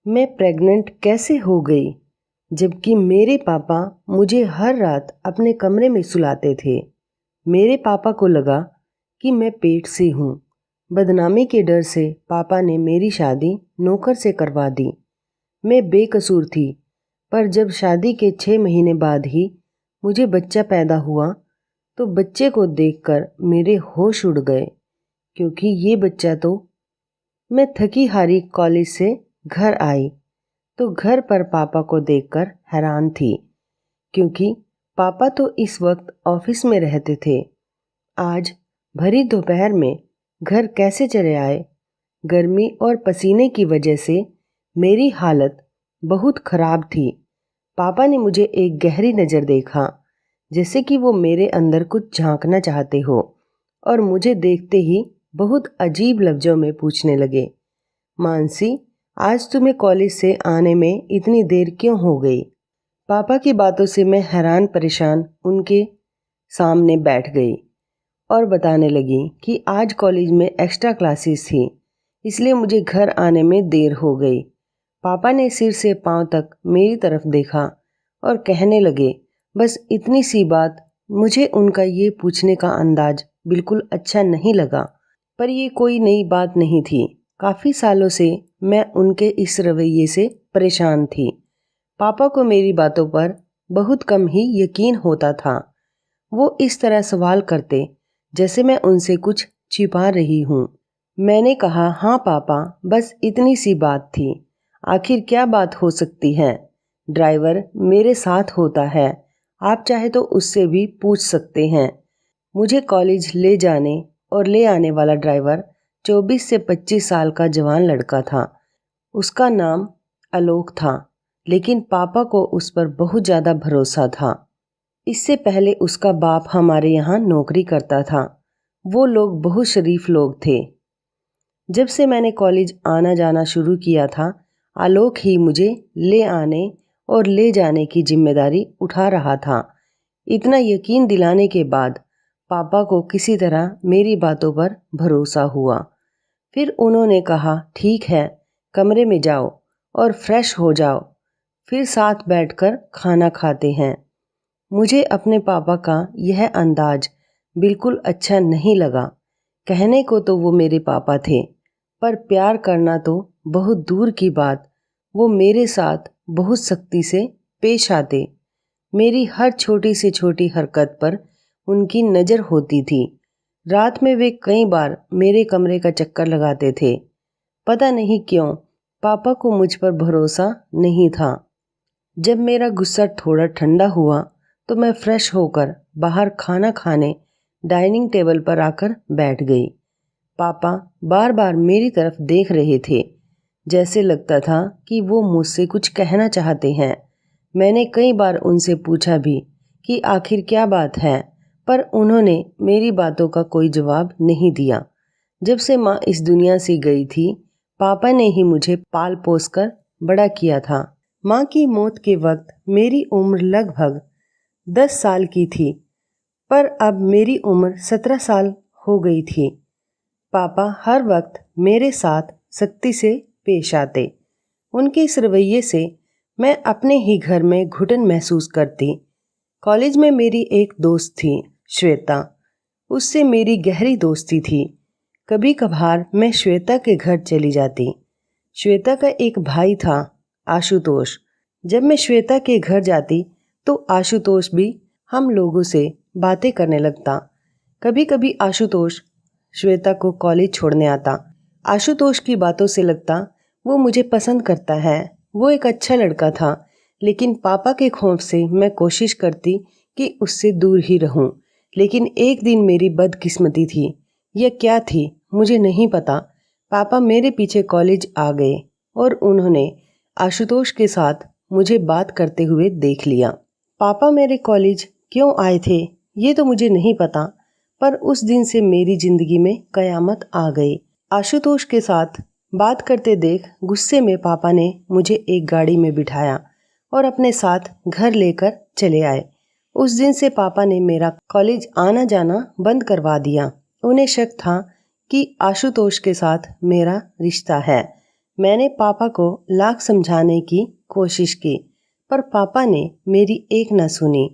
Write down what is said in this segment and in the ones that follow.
मैं प्रेग्नेंट कैसे हो गई जबकि मेरे पापा मुझे हर रात अपने कमरे में सुलाते थे। मेरे पापा को लगा कि मैं पेट से हूँ। बदनामी के डर से पापा ने मेरी शादी नौकर से करवा दी। मैं बेकसूर थी, पर जब शादी के 6 महीने बाद ही मुझे बच्चा पैदा हुआ तो बच्चे को देखकर मेरे होश उड़ गए, क्योंकि ये बच्चा तो मैं थकी हारी कॉलेज से घर आई तो घर पर पापा को देखकर हैरान थी, क्योंकि पापा तो इस वक्त ऑफिस में रहते थे। आज भरी दोपहर में घर कैसे चले आए? गर्मी और पसीने की वजह से मेरी हालत बहुत खराब थी। पापा ने मुझे एक गहरी नज़र देखा, जैसे कि वो मेरे अंदर कुछ झांकना चाहते हो, और मुझे देखते ही बहुत अजीब लफ्ज़ों में पूछने लगे, मानसी, आज तुम्हें कॉलेज से आने में इतनी देर क्यों हो गई? पापा की बातों से मैं हैरान परेशान उनके सामने बैठ गई और बताने लगी कि आज कॉलेज में एक्स्ट्रा क्लासेस थी, इसलिए मुझे घर आने में देर हो गई। पापा ने सिर से पांव तक मेरी तरफ देखा और कहने लगे, बस इतनी सी बात। मुझे उनका ये पूछने का अंदाज बिल्कुल अच्छा नहीं लगा, पर ये कोई नई बात नहीं थी। काफ़ी सालों से मैं उनके इस रवैये से परेशान थी। पापा को मेरी बातों पर बहुत कम ही यकीन होता था। वो इस तरह सवाल करते जैसे मैं उनसे कुछ छिपा रही हूँ। मैंने कहा, हाँ पापा, बस इतनी सी बात थी। आखिर क्या बात हो सकती है? ड्राइवर मेरे साथ होता है, आप चाहे तो उससे भी पूछ सकते हैं। मुझे कॉलेज ले जाने और ले आने वाला ड्राइवर 24 से 25 साल का जवान लड़का था। उसका नाम आलोक था, लेकिन पापा को उस पर बहुत ज़्यादा भरोसा था। इससे पहले उसका बाप हमारे यहाँ नौकरी करता था। वो लोग बहुत शरीफ लोग थे। जब से मैंने कॉलेज आना जाना शुरू किया था, आलोक ही मुझे ले आने और ले जाने की जिम्मेदारी उठा रहा था। इतना यकीन दिलाने के बाद पापा को किसी तरह मेरी बातों पर भरोसा हुआ। फिर उन्होंने कहा, ठीक है, कमरे में जाओ और फ्रेश हो जाओ, फिर साथ बैठकर खाना खाते हैं। मुझे अपने पापा का यह अंदाज बिल्कुल अच्छा नहीं लगा। कहने को तो वो मेरे पापा थे, पर प्यार करना तो बहुत दूर की बात, वो मेरे साथ बहुत सख्ती से पेश आते। मेरी हर छोटी से छोटी हरकत पर उनकी नज़र होती थी। रात में वे कई बार मेरे कमरे का चक्कर लगाते थे। पता नहीं क्यों पापा को मुझ पर भरोसा नहीं था। जब मेरा गुस्सा थोड़ा ठंडा हुआ तो मैं फ्रेश होकर बाहर खाना खाने डाइनिंग टेबल पर आकर बैठ गई। पापा बार बार मेरी तरफ देख रहे थे, जैसे लगता था कि वो मुझसे कुछ कहना चाहते हैं। मैंने कई बार उनसे पूछा भी कि आखिर क्या बात है, पर उन्होंने मेरी बातों का कोई जवाब नहीं दिया। जब से माँ इस दुनिया से गई थी, पापा ने ही मुझे पाल पोस कर बड़ा किया था। माँ की मौत के वक्त मेरी उम्र लगभग 10 साल की थी, पर अब मेरी उम्र 17 साल हो गई थी। पापा हर वक्त मेरे साथ सख्ती से पेश आते। उनके इस रवैये से मैं अपने ही घर में घुटन महसूस करती। कॉलेज में मेरी एक दोस्त थी, श्वेता। उससे मेरी गहरी दोस्ती थी। कभी कभार मैं श्वेता के घर चली जाती। श्वेता का एक भाई था, आशुतोष। जब मैं श्वेता के घर जाती तो आशुतोष भी हम लोगों से बातें करने लगता। कभी कभी आशुतोष श्वेता को कॉलेज छोड़ने आता। आशुतोष की बातों से लगता वो मुझे पसंद करता है। वो एक अच्छा लड़का था, लेकिन पापा के खौफ से मैं कोशिश करती कि उससे दूर ही रहूं। लेकिन एक दिन मेरी बदकिस्मती थी, यह क्या थी मुझे नहीं पता। पापा मेरे पीछे कॉलेज आ गए और उन्होंने आशुतोष के साथ मुझे बात करते हुए देख लिया। पापा मेरे कॉलेज क्यों आए थे ये तो मुझे नहीं पता, पर उस दिन से मेरी जिंदगी में कयामत आ गई। आशुतोष के साथ बात करते देख गुस्से में पापा ने मुझे एक गाड़ी में बिठाया और अपने साथ घर लेकर चले आए। उस दिन से पापा ने मेरा कॉलेज आना जाना बंद करवा दिया। उन्हें शक था कि आशुतोष के साथ मेरा रिश्ता है। मैंने पापा को लाख समझाने की कोशिश की, पर पापा ने मेरी एक न सुनी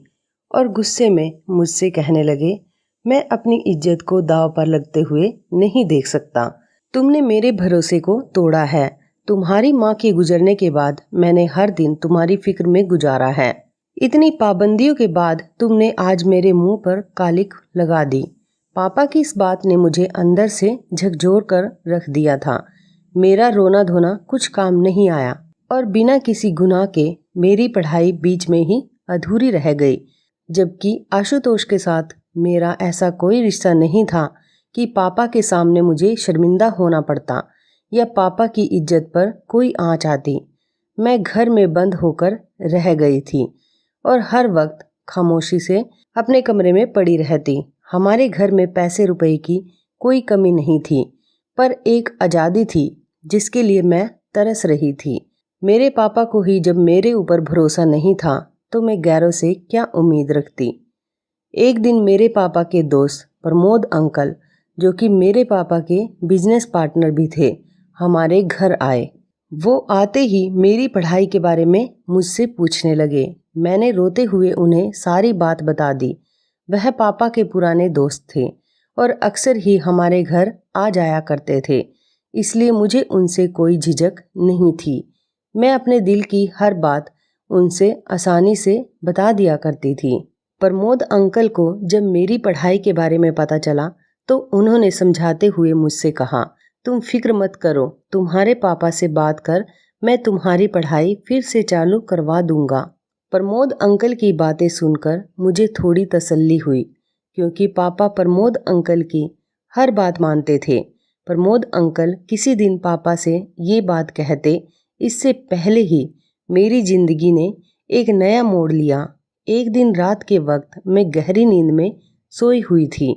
और गुस्से में मुझसे कहने लगे, मैं अपनी इज्जत को दांव पर लगते हुए नहीं देख सकता। तुमने मेरे भरोसे को तोड़ा है। तुम्हारी माँ के गुजरने के बाद मैंने हर दिन तुम्हारी फिक्र में गुजारा है। इतनी पाबंदियों के बाद तुमने आज मेरे मुंह पर कालिक लगा दी। पापा की इस बात ने मुझे अंदर से झकझोर कर रख दिया था। मेरा रोना धोना कुछ काम नहीं आया और बिना किसी गुनाह के मेरी पढ़ाई बीच में ही अधूरी रह गई। जबकि आशुतोष के साथ मेरा ऐसा कोई रिश्ता नहीं था कि पापा के सामने मुझे शर्मिंदा होना पड़ता या पापा की इज्जत पर कोई आँच आती। मैं घर में बंद होकर रह गई थी और हर वक्त खामोशी से अपने कमरे में पड़ी रहती। हमारे घर में पैसे रुपए की कोई कमी नहीं थी, पर एक आज़ादी थी जिसके लिए मैं तरस रही थी। मेरे पापा को ही जब मेरे ऊपर भरोसा नहीं था तो मैं गैरों से क्या उम्मीद रखती। एक दिन मेरे पापा के दोस्त प्रमोद अंकल, जो कि मेरे पापा के बिजनेस पार्टनर भी थे, हमारे घर आए। वो आते ही मेरी पढ़ाई के बारे में मुझसे पूछने लगे। मैंने रोते हुए उन्हें सारी बात बता दी। वह पापा के पुराने दोस्त थे और अक्सर ही हमारे घर आ जाया करते थे, इसलिए मुझे उनसे कोई झिझक नहीं थी। मैं अपने दिल की हर बात उनसे आसानी से बता दिया करती थी। प्रमोद अंकल को जब मेरी पढ़ाई के बारे में पता चला तो उन्होंने समझाते हुए मुझसे कहा, तुम फिक्र मत करो, तुम्हारे पापा से बात कर, मैं तुम्हारी पढ़ाई फिर से चालू करवा दूंगा। प्रमोद अंकल की बातें सुनकर मुझे थोड़ी तसल्ली हुई, क्योंकि पापा प्रमोद अंकल की हर बात मानते थे। प्रमोद अंकल किसी दिन पापा से ये बात कहते, इससे पहले ही मेरी जिंदगी ने एक नया मोड़ लिया। एक दिन रात के वक्त मैं गहरी नींद में सोई हुई थी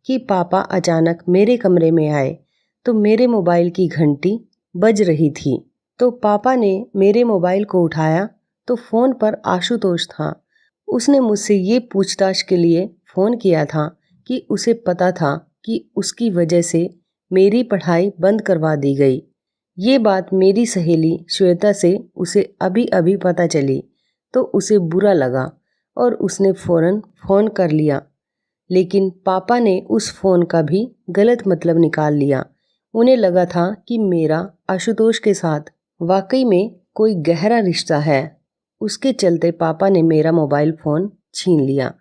कि पापा अचानक मेरे कमरे में आए तो मेरे मोबाइल की घंटी बज रही थी। तो पापा ने मेरे मोबाइल को उठाया तो फ़ोन पर आशुतोष था। उसने मुझसे ये पूछताछ के लिए फ़ोन किया था कि उसे पता था कि उसकी वजह से मेरी पढ़ाई बंद करवा दी गई। ये बात मेरी सहेली श्वेता से उसे अभी अभी पता चली तो उसे बुरा लगा और उसने फ़ौरन फ़ोन कर लिया, लेकिन पापा ने उस फ़ोन का भी गलत मतलब निकाल लिया। उन्हें लगा था कि मेरा आशुतोष के साथ वाकई में कोई गहरा रिश्ता है। उसके चलते पापा ने मेरा मोबाइल फ़ोन छीन लिया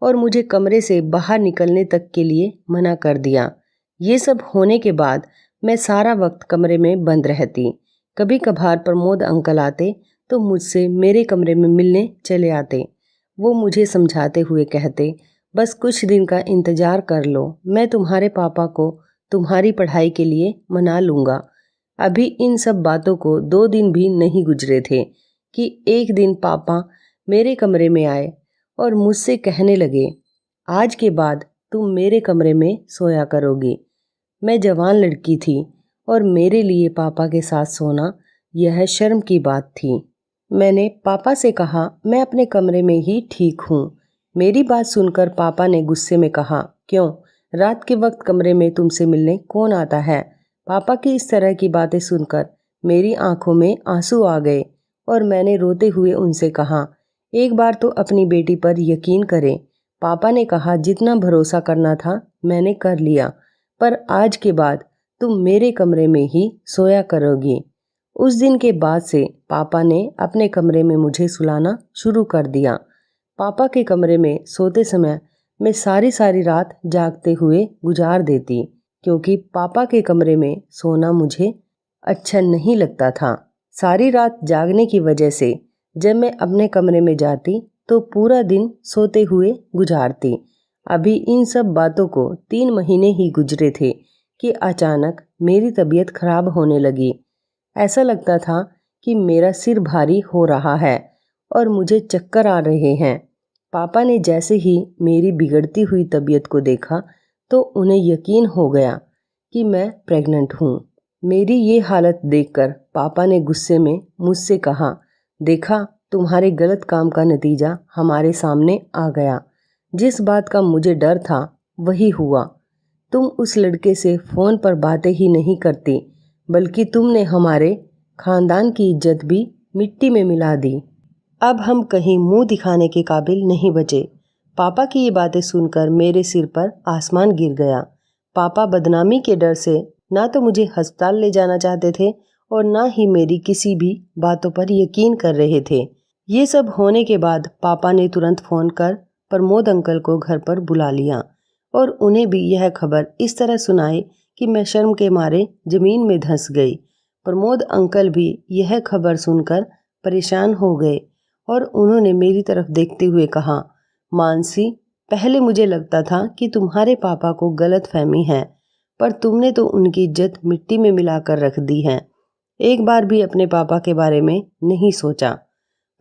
और मुझे कमरे से बाहर निकलने तक के लिए मना कर दिया। ये सब होने के बाद मैं सारा वक्त कमरे में बंद रहती। कभी कभार प्रमोद अंकल आते तो मुझसे मेरे कमरे में मिलने चले आते। वो मुझे समझाते हुए कहते, बस कुछ दिन का इंतज़ार कर लो, मैं तुम्हारे पापा को तुम्हारी पढ़ाई के लिए मना लूँगा। अभी इन सब बातों को 2 दिन भी नहीं गुजरे थे कि एक दिन पापा मेरे कमरे में आए और मुझसे कहने लगे, आज के बाद तुम मेरे कमरे में सोया करोगी। मैं जवान लड़की थी और मेरे लिए पापा के साथ सोना यह शर्म की बात थी। मैंने पापा से कहा, मैं अपने कमरे में ही ठीक हूँ। मेरी बात सुनकर पापा ने गुस्से में कहा, क्यों, रात के वक्त कमरे में तुमसे मिलने कौन आता है। पापा की इस तरह की बातें सुनकर मेरी आंखों में आंसू आ गए और मैंने रोते हुए उनसे कहा, एक बार तो अपनी बेटी पर यकीन करें। पापा ने कहा, जितना भरोसा करना था मैंने कर लिया, पर आज के बाद तुम मेरे कमरे में ही सोया करोगी। उस दिन के बाद से पापा ने अपने कमरे में मुझे सुलाना शुरू कर दिया। पापा के कमरे में सोते समय मैं सारी सारी रात जागते हुए गुजार देती, क्योंकि पापा के कमरे में सोना मुझे अच्छा नहीं लगता था। सारी रात जागने की वजह से जब मैं अपने कमरे में जाती तो पूरा दिन सोते हुए गुजारती। अभी इन सब बातों को 3 महीने ही गुजरे थे कि अचानक मेरी तबीयत खराब होने लगी। ऐसा लगता था कि मेरा सिर भारी हो रहा है और मुझे चक्कर आ रहे हैं। पापा ने जैसे ही मेरी बिगड़ती हुई तबीयत को देखा तो उन्हें यकीन हो गया कि मैं प्रेग्नेंट हूँ। मेरी ये हालत देखकर पापा ने गुस्से में मुझसे कहा, देखा, तुम्हारे गलत काम का नतीजा हमारे सामने आ गया। जिस बात का मुझे डर था वही हुआ। तुम उस लड़के से फ़ोन पर बातें ही नहीं करती, बल्कि तुमने हमारे खानदान की इज्जत भी मिट्टी में मिला दी। अब हम कहीं मुंह दिखाने के काबिल नहीं बचे। पापा की ये बातें सुनकर मेरे सिर पर आसमान गिर गया। पापा बदनामी के डर से ना तो मुझे अस्पताल ले जाना चाहते थे और ना ही मेरी किसी भी बातों पर यकीन कर रहे थे। ये सब होने के बाद पापा ने तुरंत फ़ोन कर प्रमोद अंकल को घर पर बुला लिया और उन्हें भी यह खबर इस तरह सुनाई कि मैं शर्म के मारे ज़मीन में धंस गई। प्रमोद अंकल भी यह खबर सुनकर परेशान हो गए और उन्होंने मेरी तरफ देखते हुए कहा, मानसी, पहले मुझे लगता था कि तुम्हारे पापा को गलत फहमी है, पर तुमने तो उनकी इज्जत मिट्टी में मिलाकर रख दी है। एक बार भी अपने पापा के बारे में नहीं सोचा।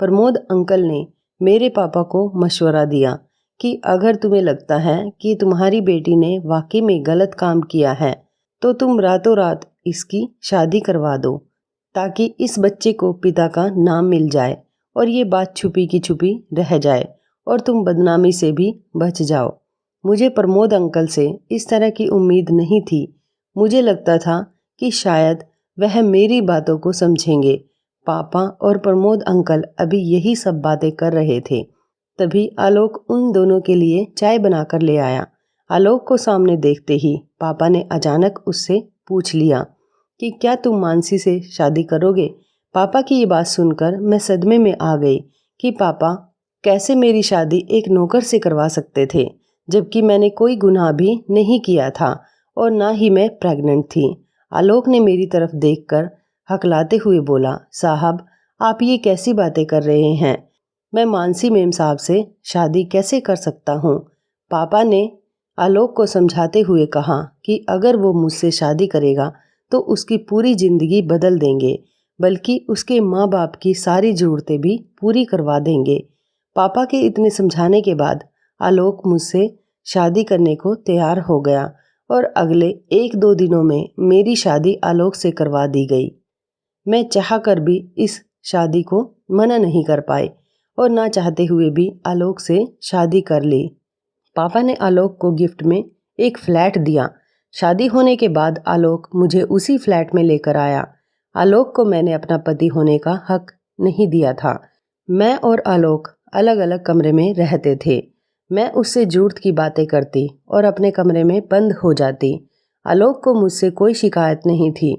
प्रमोद अंकल ने मेरे पापा को मशवरा दिया कि अगर तुम्हें लगता है कि तुम्हारी बेटी ने वाकई में गलत काम किया है तो तुम रातों रात इसकी शादी करवा दो, ताकि इस बच्चे को पिता का नाम मिल जाए और ये बात छुपी की छुपी रह जाए और तुम बदनामी से भी बच जाओ। मुझे प्रमोद अंकल से इस तरह की उम्मीद नहीं थी। मुझे लगता था कि शायद वह मेरी बातों को समझेंगे। पापा और प्रमोद अंकल अभी यही सब बातें कर रहे थे। तभी आलोक उन दोनों के लिए चाय बनाकर ले आया। आलोक को सामने देखते ही पापा ने अचानक उससे पूछ लिया कि क्या तुम मानसी से शादी करोगे। पापा की ये बात सुनकर मैं सदमे में आ गई कि पापा कैसे मेरी शादी एक नौकर से करवा सकते थे, जबकि मैंने कोई गुनाह भी नहीं किया था और ना ही मैं प्रेग्नेंट थी। आलोक ने मेरी तरफ देखकर हकलाते हुए बोला, साहब, आप ये कैसी बातें कर रहे हैं? मैं मानसी मेम साहब से शादी कैसे कर सकता हूँ? पापा ने आलोक को समझाते हुए कहा कि अगर वो मुझसे शादी करेगा तो उसकी पूरी ज़िंदगी बदल देंगे, बल्कि उसके माँ बाप की सारी ज़रूरतें भी पूरी करवा देंगे। पापा के इतने समझाने के बाद आलोक मुझसे शादी करने को तैयार हो गया और अगले 1-2 दिनों में मेरी शादी आलोक से करवा दी गई। मैं चाहकर भी इस शादी को मना नहीं कर पाए और ना चाहते हुए भी आलोक से शादी कर ली। पापा ने आलोक को गिफ्ट में एक फ्लैट दिया। शादी होने के बाद आलोक मुझे उसी फ्लैट में लेकर आया। आलोक को मैंने अपना पति होने का हक नहीं दिया था। मैं और आलोक अलग अलग कमरे में रहते थे। मैं उससे झूठ की बातें करती और अपने कमरे में बंद हो जाती। आलोक को मुझसे कोई शिकायत नहीं थी।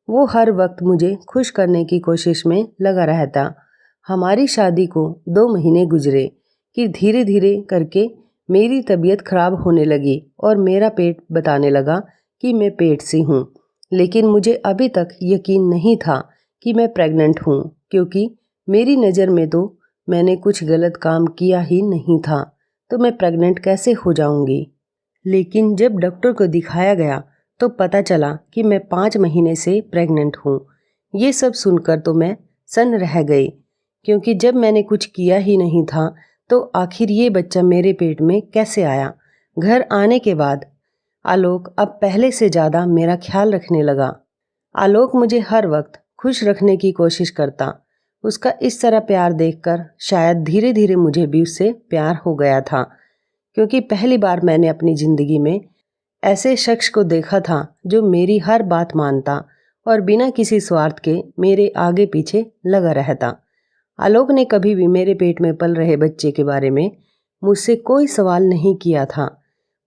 वो हर वक्त मुझे खुश करने की कोशिश में लगा रहता। हमारी शादी को 2 महीने गुजरे कि धीरे धीरे करके मेरी तबीयत खराब होने लगी और मेरा पेट बताने लगा कि मैं पेट से हूँ। लेकिन मुझे अभी तक यकीन नहीं था कि मैं प्रेग्नेंट हूँ, क्योंकि मेरी नज़र में तो मैंने कुछ गलत काम किया ही नहीं था, तो मैं प्रेग्नेंट कैसे हो जाऊँगी। लेकिन जब डॉक्टर को दिखाया गया तो पता चला कि मैं 5 महीने से प्रेग्नेंट हूँ। ये सब सुनकर तो मैं सन्न रह गई, क्योंकि जब मैंने कुछ किया ही नहीं था तो आखिर ये बच्चा मेरे पेट में कैसे आया। घर आने के बाद आलोक अब पहले से ज़्यादा मेरा ख्याल रखने लगा। आलोक मुझे हर वक्त खुश रखने की कोशिश करता। उसका इस तरह प्यार देखकर शायद धीरे धीरे मुझे भी उससे प्यार हो गया था, क्योंकि पहली बार मैंने अपनी ज़िंदगी में ऐसे शख्स को देखा था जो मेरी हर बात मानता और बिना किसी स्वार्थ के मेरे आगे पीछे लगा रहता। आलोक ने कभी भी मेरे पेट में पल रहे बच्चे के बारे में मुझसे कोई सवाल नहीं किया था।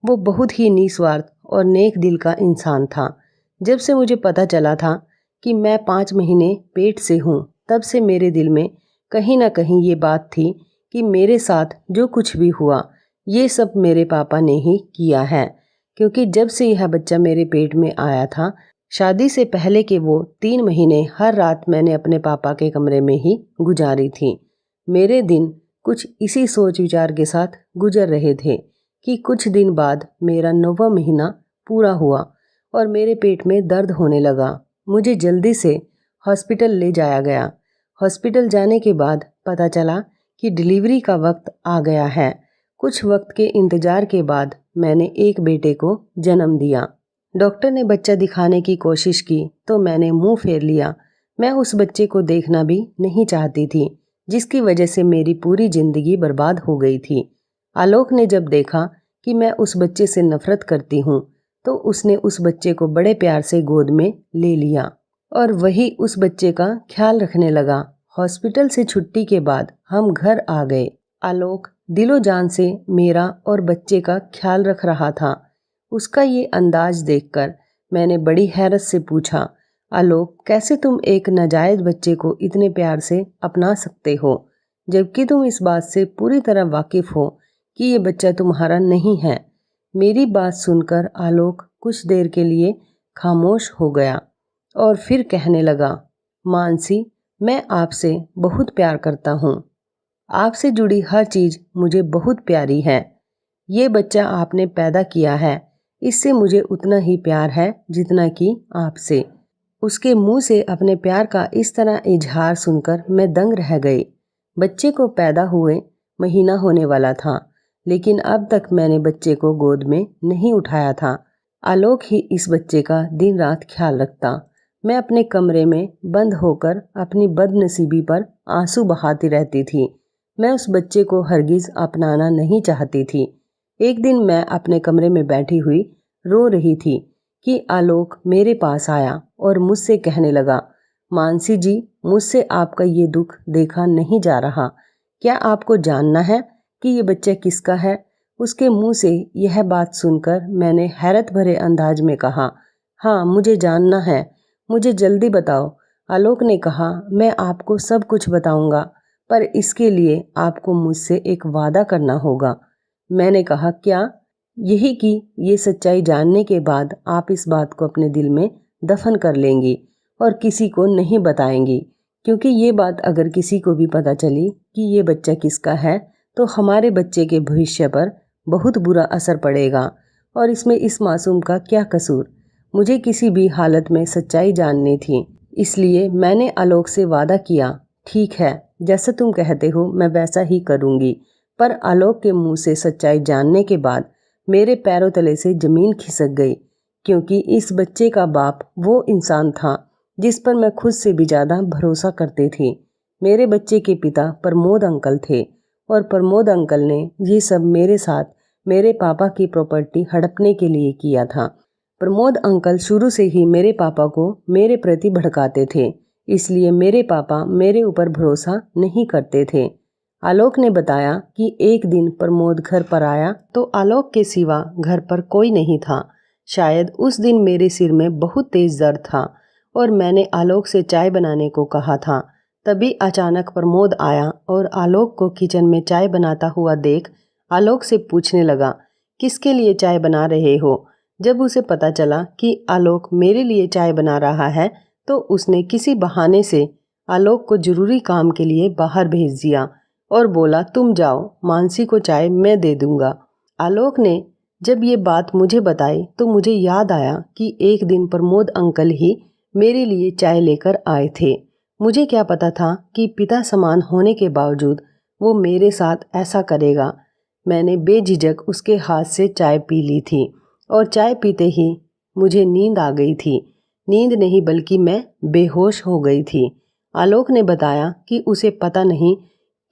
वो बहुत ही निस्वार्थ और नेक दिल का इंसान था। जब से मुझे पता चला था कि मैं 5 महीने पेट से हूँ, तब से मेरे दिल में कहीं ना कहीं ये बात थी कि मेरे साथ जो कुछ भी हुआ ये सब मेरे पापा ने ही किया है, क्योंकि जब से यह बच्चा मेरे पेट में आया था, शादी से पहले के वो 3 महीने हर रात मैंने अपने पापा के कमरे में ही गुजारी थी। मेरे दिन कुछ इसी सोच विचार के साथ गुजर रहे थे कि कुछ दिन बाद मेरा 9वां महीना पूरा हुआ और मेरे पेट में दर्द होने लगा। मुझे जल्दी से हॉस्पिटल ले जाया गया। हॉस्पिटल जाने के बाद पता चला कि डिलीवरी का वक्त आ गया है। कुछ वक्त के इंतज़ार के बाद मैंने एक बेटे को जन्म दिया। डॉक्टर ने बच्चा दिखाने की कोशिश की तो मैंने मुंह फेर लिया। मैं उस बच्चे को देखना भी नहीं चाहती थी, जिसकी वजह से मेरी पूरी ज़िंदगी बर्बाद हो गई थी। आलोक ने जब देखा कि मैं उस बच्चे से नफ़रत करती हूँ तो उसने उस बच्चे को बड़े प्यार से गोद में ले लिया। और वही उस बच्चे का ख्याल रखने लगा। हॉस्पिटल से छुट्टी के बाद हम घर आ गए। आलोक दिलो जान से मेरा और बच्चे का ख्याल रख रहा था। उसका ये अंदाज देखकर मैंने बड़ी हैरत से पूछा, आलोक, कैसे तुम एक नाजायज बच्चे को इतने प्यार से अपना सकते हो, जबकि तुम इस बात से पूरी तरह वाकिफ हो कि ये बच्चा तुम्हारा नहीं है। मेरी बात सुनकर आलोक कुछ देर के लिए खामोश हो गया और फिर कहने लगा, मानसी, मैं आपसे बहुत प्यार करता हूँ। आपसे जुड़ी हर चीज़ मुझे बहुत प्यारी है। ये बच्चा आपने पैदा किया है, इससे मुझे उतना ही प्यार है जितना कि आपसे। उसके मुंह से अपने प्यार का इस तरह इजहार सुनकर मैं दंग रह गई। बच्चे को पैदा हुए महीना होने वाला था, लेकिन अब तक मैंने बच्चे को गोद में नहीं उठाया था। आलोक ही इस बच्चे का दिन रात ख्याल रखता। मैं अपने कमरे में बंद होकर अपनी बदनसीबी पर आंसू बहाती रहती थी। मैं उस बच्चे को हरगिज अपनाना नहीं चाहती थी। एक दिन मैं अपने कमरे में बैठी हुई रो रही थी कि आलोक मेरे पास आया और मुझसे कहने लगा, मानसी जी, मुझसे आपका ये दुख देखा नहीं जा रहा। क्या आपको जानना है कि ये बच्चा किसका है? उसके मुंह से यह बात सुनकर मैंने हैरत भरे अंदाज में कहा, हाँ, मुझे जानना है, मुझे जल्दी बताओ। आलोक ने कहा, मैं आपको सब कुछ बताऊंगा, पर इसके लिए आपको मुझसे एक वादा करना होगा। मैंने कहा, क्या? यही कि ये सच्चाई जानने के बाद आप इस बात को अपने दिल में दफन कर लेंगी और किसी को नहीं बताएंगी, क्योंकि ये बात अगर किसी को भी पता चली कि ये बच्चा किसका है तो हमारे बच्चे के भविष्य पर बहुत बुरा असर पड़ेगा। और इसमें इस मासूम का क्या कसूर? मुझे किसी भी हालत में सच्चाई जाननी थी, इसलिए मैंने आलोक से वादा किया, ठीक है, जैसा तुम कहते हो मैं वैसा ही करूँगी। पर आलोक के मुंह से सच्चाई जानने के बाद मेरे पैरों तले से ज़मीन खिसक गई, क्योंकि इस बच्चे का बाप वो इंसान था जिस पर मैं खुद से भी ज़्यादा भरोसा करती थी। मेरे बच्चे के पिता प्रमोद अंकल थे और प्रमोद अंकल ने ये सब मेरे साथ मेरे पापा की प्रॉपर्टी हड़पने के लिए किया था। प्रमोद अंकल शुरू से ही मेरे पापा को मेरे प्रति भड़काते थे, इसलिए मेरे पापा मेरे ऊपर भरोसा नहीं करते थे। आलोक ने बताया कि एक दिन प्रमोद घर पर आया तो आलोक के सिवा घर पर कोई नहीं था। शायद उस दिन मेरे सिर में बहुत तेज दर्द था और मैंने आलोक से चाय बनाने को कहा था। तभी अचानक प्रमोद आया और आलोक को किचन में चाय बनाता हुआ देख आलोक से पूछने लगा, किसके लिए चाय बना रहे हो? जब उसे पता चला कि आलोक मेरे लिए चाय बना रहा है तो उसने किसी बहाने से आलोक को जरूरी काम के लिए बाहर भेज दिया और बोला, तुम जाओ, मानसी को चाय मैं दे दूंगा। आलोक ने जब ये बात मुझे बताई तो मुझे याद आया कि एक दिन प्रमोद अंकल ही मेरे लिए चाय लेकर आए थे। मुझे क्या पता था कि पिता समान होने के बावजूद वो मेरे साथ ऐसा करेगा। मैंने बेझिझक उसके हाथ से चाय पी ली थी और चाय पीते ही मुझे नींद आ गई थी। नींद नहीं बल्कि मैं बेहोश हो गई थी। आलोक ने बताया कि उसे पता नहीं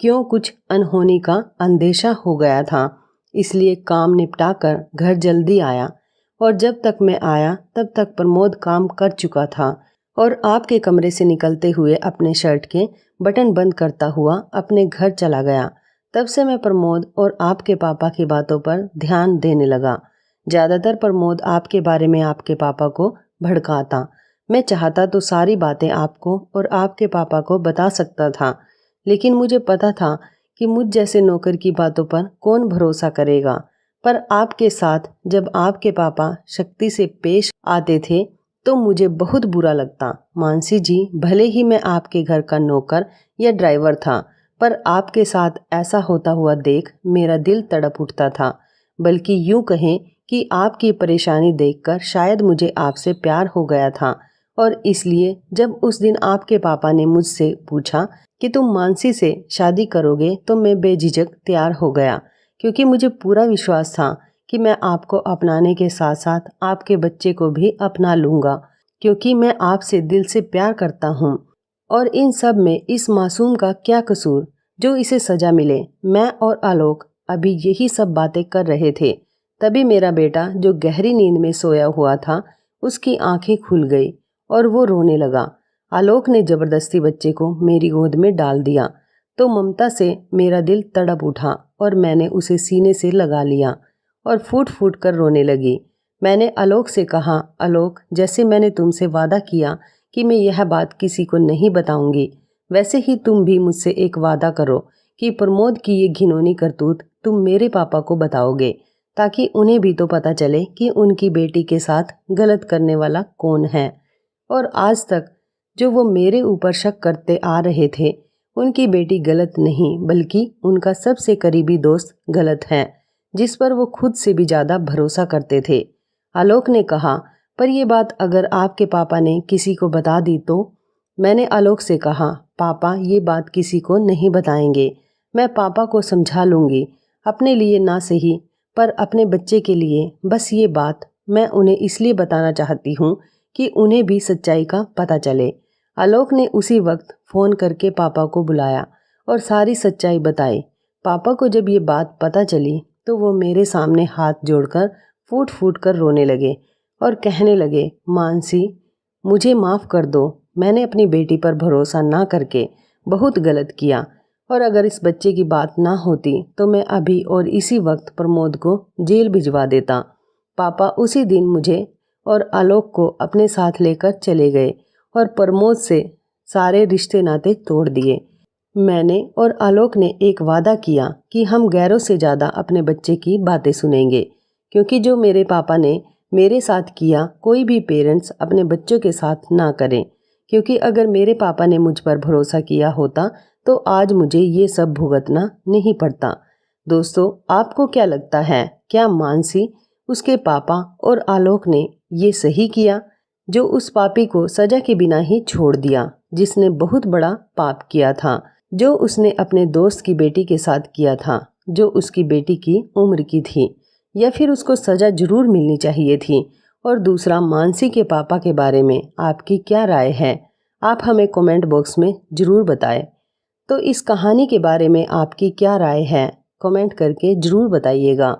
क्यों कुछ अनहोनी का अंदेशा हो गया था, इसलिए काम निपटाकर घर जल्दी आया और जब तक मैं आया तब तक प्रमोद काम कर चुका था और आपके कमरे से निकलते हुए अपने शर्ट के बटन बंद करता हुआ अपने घर चला गया। तब से मैं प्रमोद और आपके पापा की बातों पर ध्यान देने लगा। ज़्यादातर प्रमोद आपके बारे में आपके पापा को भड़काता। मैं चाहता तो सारी बातें आपको और आपके पापा को बता सकता था, लेकिन मुझे पता था कि मुझ जैसे नौकर की बातों पर कौन भरोसा करेगा। पर आपके साथ जब आपके पापा शक्ति से पेश आते थे तो मुझे बहुत बुरा लगता। मानसी जी, भले ही मैं आपके घर का नौकर या ड्राइवर था, पर आपके साथ ऐसा होता हुआ देख मेरा दिल तड़प उठता था। बल्कि यूं कहें कि आपकी परेशानी देखकर शायद मुझे आपसे प्यार हो गया था और इसलिए जब उस दिन आपके पापा ने मुझसे पूछा कि तुम मानसी से शादी करोगे तो मैं बेझिझक तैयार हो गया, क्योंकि मुझे पूरा विश्वास था कि मैं आपको अपनाने के साथ साथ आपके बच्चे को भी अपना लूँगा, क्योंकि मैं आपसे दिल से प्यार करता हूँ। और इन सब में इस मासूम का क्या कसूर जो इसे सज़ा मिले? मैं और आलोक अभी यही सब बातें कर रहे थे, तभी मेरा बेटा जो गहरी नींद में सोया हुआ था उसकी आंखें खुल गई और वो रोने लगा। आलोक ने ज़बरदस्ती बच्चे को मेरी गोद में डाल दिया तो ममता से मेरा दिल तड़प उठा और मैंने उसे सीने से लगा लिया और फूट फूट कर रोने लगी। मैंने आलोक से कहा, आलोक, जैसे मैंने तुमसे वादा किया कि मैं यह बात किसी को नहीं बताऊंगी, वैसे ही तुम भी मुझसे एक वादा करो कि प्रमोद की ये घिनौनी करतूत तुम मेरे पापा को बताओगे, ताकि उन्हें भी तो पता चले कि उनकी बेटी के साथ गलत करने वाला कौन है। और आज तक जो वो मेरे ऊपर शक करते आ रहे थे, उनकी बेटी गलत नहीं बल्कि उनका सबसे करीबी दोस्त गलत है, जिस पर वो खुद से भी ज़्यादा भरोसा करते थे। आलोक ने कहा, पर ये बात अगर आपके पापा ने किसी को बता दी तो? मैंने आलोक से कहा, पापा ये बात किसी को नहीं बताएंगे। मैं पापा को समझा लूँगी, अपने लिए ना सही पर अपने बच्चे के लिए। बस ये बात मैं उन्हें इसलिए बताना चाहती हूँ कि उन्हें भी सच्चाई का पता चले। आलोक ने उसी वक्त फ़ोन करके पापा को बुलाया और सारी सच्चाई बताई। पापा को जब ये बात पता चली तो वो मेरे सामने हाथ जोड़कर फूट फूट कर रोने लगे और कहने लगे, मानसी, मुझे माफ़ कर दो, मैंने अपनी बेटी पर भरोसा ना करके बहुत गलत किया, और अगर इस बच्चे की बात ना होती तो मैं अभी और इसी वक्त प्रमोद को जेल भिजवा देता। पापा उसी दिन मुझे और आलोक को अपने साथ लेकर चले गए और प्रमोद से सारे रिश्ते नाते तोड़ दिए। मैंने और आलोक ने एक वादा किया कि हम गैरों से ज़्यादा अपने बच्चे की बातें सुनेंगे, क्योंकि जो मेरे पापा ने मेरे साथ किया कोई भी पेरेंट्स अपने बच्चों के साथ ना करें, क्योंकि अगर मेरे पापा ने मुझ पर भरोसा किया होता तो आज मुझे ये सब भुगतना नहीं पड़ता। दोस्तों, आपको क्या लगता है, क्या मानसी, उसके पापा और आलोक ने ये सही किया, जो उस पापी को सजा के बिना ही छोड़ दिया, जिसने बहुत बड़ा पाप किया था, जो उसने अपने दोस्त की बेटी के साथ किया था, जो उसकी बेटी की उम्र की थी, या फिर उसको सजा जरूर मिलनी चाहिए थी? और दूसरा, मानसी के पापा के बारे में आपकी क्या राय है? आप हमें कमेंट बॉक्स में ज़रूर बताएं। तो इस कहानी के बारे में आपकी क्या राय है, कमेंट करके ज़रूर बताइएगा।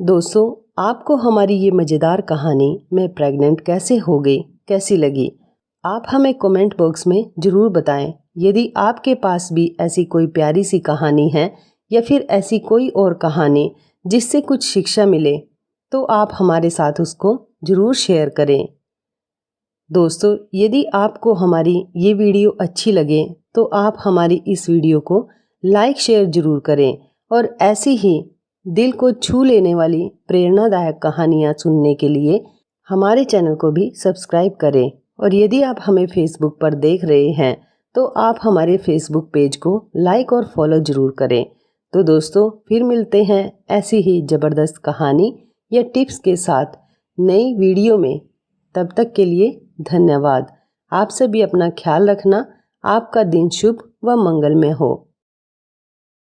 दोस्तों, आपको हमारी ये मज़ेदार कहानी मैं प्रेग्नेंट कैसे हो गई कैसी लगी? आप हमें कमेंट बॉक्स में ज़रूर बताएं। यदि आपके पास भी ऐसी कोई प्यारी सी कहानी है या फिर ऐसी कोई और कहानी जिससे कुछ शिक्षा मिले, तो आप हमारे साथ उसको ज़रूर शेयर करें। दोस्तों, यदि आपको हमारी ये वीडियो अच्छी लगे तो आप हमारी इस वीडियो को लाइक शेयर ज़रूर करें और ऐसी ही दिल को छू लेने वाली प्रेरणादायक कहानियाँ सुनने के लिए हमारे चैनल को भी सब्सक्राइब करें। और यदि आप हमें फेसबुक पर देख रहे हैं तो आप हमारे फेसबुक पेज को लाइक और फॉलो ज़रूर करें। तो दोस्तों, फिर मिलते हैं ऐसी ही ज़बरदस्त कहानी या टिप्स के साथ नई वीडियो में। तब तक के लिए धन्यवाद। आप सभी अपना ख्याल रखना। आपका दिन शुभ व मंगलमय हो।